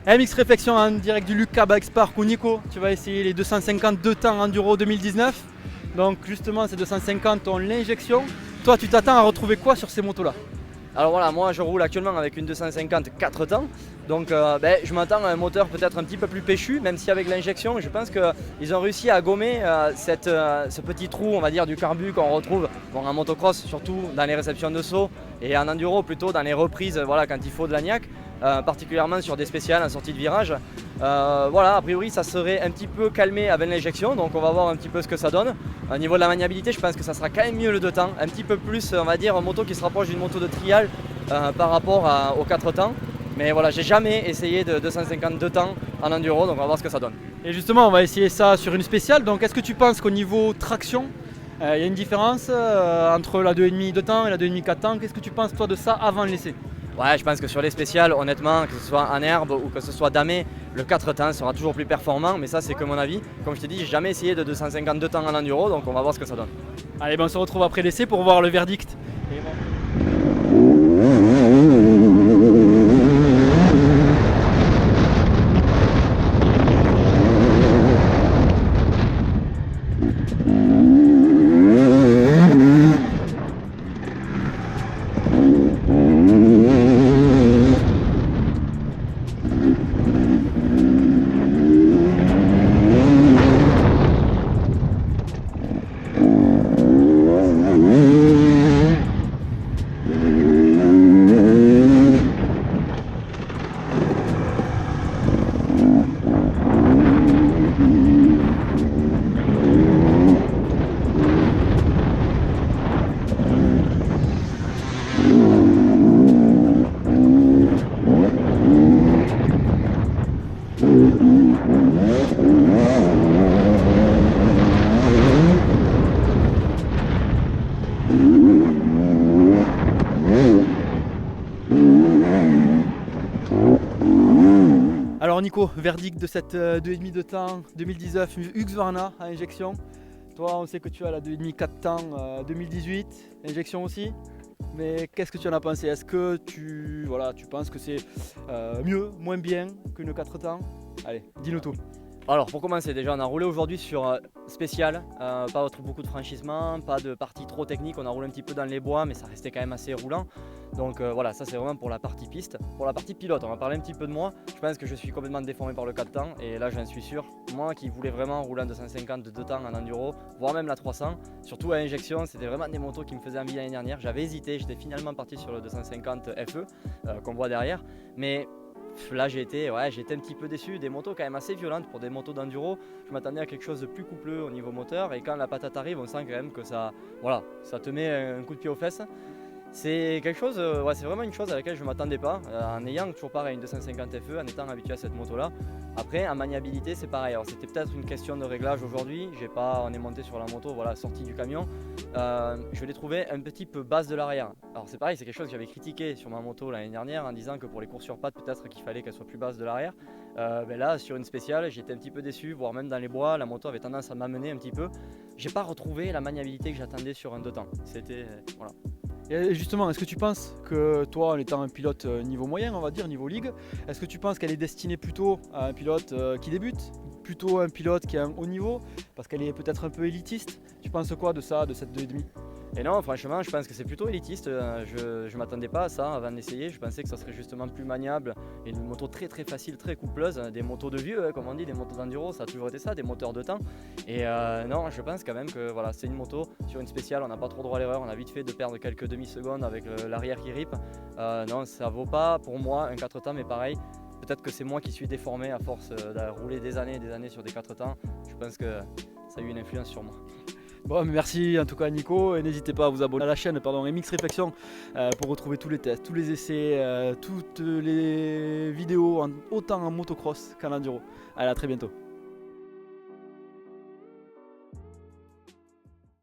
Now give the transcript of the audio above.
MX Réflexion en direct du Lucas Bike Park où Nico, tu vas essayer les 250 deux temps enduro 2019. Donc justement ces 250 ont l'injection. Toi tu t'attends à retrouver quoi sur ces motos là? Alors voilà, moi je roule actuellement avec une 250 4 temps, donc je m'attends à un moteur peut-être un petit peu plus péchu, même si avec l'injection, je pense qu'ils ont réussi à gommer ce petit trou, on va dire, du carbu qu'on retrouve en motocross, surtout dans les réceptions de saut, et en enduro plutôt dans les reprises, voilà, quand il faut de l'agnac, particulièrement sur des spéciales en sortie de virage. Voilà, a priori ça serait un petit peu calmé avec l'injection, donc on va voir un petit peu ce que ça donne. Au niveau de la maniabilité, je pense que ça sera quand même mieux le 2 temps, un petit peu plus, on va dire, une moto qui se rapproche d'une moto de trial par rapport aux 4 temps. Mais voilà, j'ai jamais essayé de 252 temps en enduro, donc on va voir ce que ça donne. Et justement on va essayer ça sur une spéciale. Donc est-ce que tu penses qu'au niveau traction, il y a une différence entre la 2,5 2 temps et la 2,5 4 temps? Qu'est-ce que tu penses toi de ça avant l'essai? Ouais, je pense que sur les spéciales, honnêtement, que ce soit en herbe ou que ce soit damé, le 4 temps sera toujours plus performant, mais ça c'est que mon avis. Comme je t'ai dit, j'ai jamais essayé de 252 temps en enduro, donc on va voir ce que ça donne. Allez, ben on se retrouve après l'essai pour voir le verdict. Alors Nico, verdict de cette 2,5 de temps 2019 Husqvarna à injection. Toi on sait que tu as la 2,5 4 temps 2018, injection aussi. Mais qu'est-ce que tu en as pensé? Est-ce que tu penses que c'est mieux, moins bien qu'une 4 temps? Allez, dis-nous tout. Alors pour commencer, déjà on a roulé aujourd'hui sur spécial, pas beaucoup de franchissements, pas de partie trop technique, on a roulé un petit peu dans les bois mais ça restait quand même assez roulant. Donc voilà, ça c'est vraiment pour la partie piste. Pour la partie pilote, on va parler un petit peu de moi. Je pense que je suis complètement déformé par le 4 temps et là j'en suis sûr. Moi qui voulais vraiment rouler en 250 de 2 temps en enduro, voire même la 300, surtout à injection, c'était vraiment des motos qui me faisaient envie l'année dernière. J'avais hésité, j'étais finalement parti sur le 250 FE qu'on voit derrière, mais là j'ai été un petit peu déçu, des motos quand même assez violentes pour des motos d'enduro. Je m'attendais à quelque chose de plus coupleux au niveau moteur et quand la patate arrive on sent quand même que ça te met un coup de pied aux fesses. C'est quelque chose, c'est vraiment une chose à laquelle je ne m'attendais pas, en ayant toujours pareil une 250 FE, en étant habitué à cette moto là. Après en maniabilité c'est pareil, alors c'était peut-être une question de réglage aujourd'hui, on est monté sur la moto, voilà, sortie du camion, je l'ai trouvé un petit peu basse de l'arrière. Alors c'est pareil, c'est quelque chose que j'avais critiqué sur ma moto l'année dernière en disant que pour les courses sur pattes peut-être qu'il fallait qu'elle soit plus basse de l'arrière. Là sur une spéciale j'étais un petit peu déçu, voire même dans les bois, la moto avait tendance à m'amener un petit peu. J'ai pas retrouvé la maniabilité que j'attendais sur un 2 temps, c'était voilà. Et justement, est-ce que tu penses que toi, en étant un pilote niveau moyen, on va dire, niveau ligue, est-ce que tu penses qu'elle est destinée plutôt à un pilote qui débute, plutôt à un pilote qui a un haut niveau, parce qu'elle est peut-être un peu élitiste? Tu penses quoi de ça, de cette 2,5? Et non, franchement, je pense que c'est plutôt élitiste. Je ne m'attendais pas à ça avant d'essayer. Je pensais que ça serait justement plus maniable. Et une moto très très facile, très coupleuse. Des motos de vieux, comme on dit, des motos d'enduro, ça a toujours été ça, des moteurs de temps. Et non, je pense quand même que voilà, c'est une moto sur une spéciale. On n'a pas trop droit à l'erreur. On a vite fait de perdre quelques demi-secondes avec l'arrière qui rip. Non, ça vaut pas pour moi un 4 temps, mais pareil. Peut-être que c'est moi qui suis déformé à force de rouler des années et des années sur des 4 temps. Je pense que ça a eu une influence sur moi. Bon, merci en tout cas Nico, et n'hésitez pas à vous abonner à la chaîne MX Réflexion pour retrouver tous les tests, tous les essais, toutes les vidéos autant en motocross qu'en enduro. Allez, à très bientôt.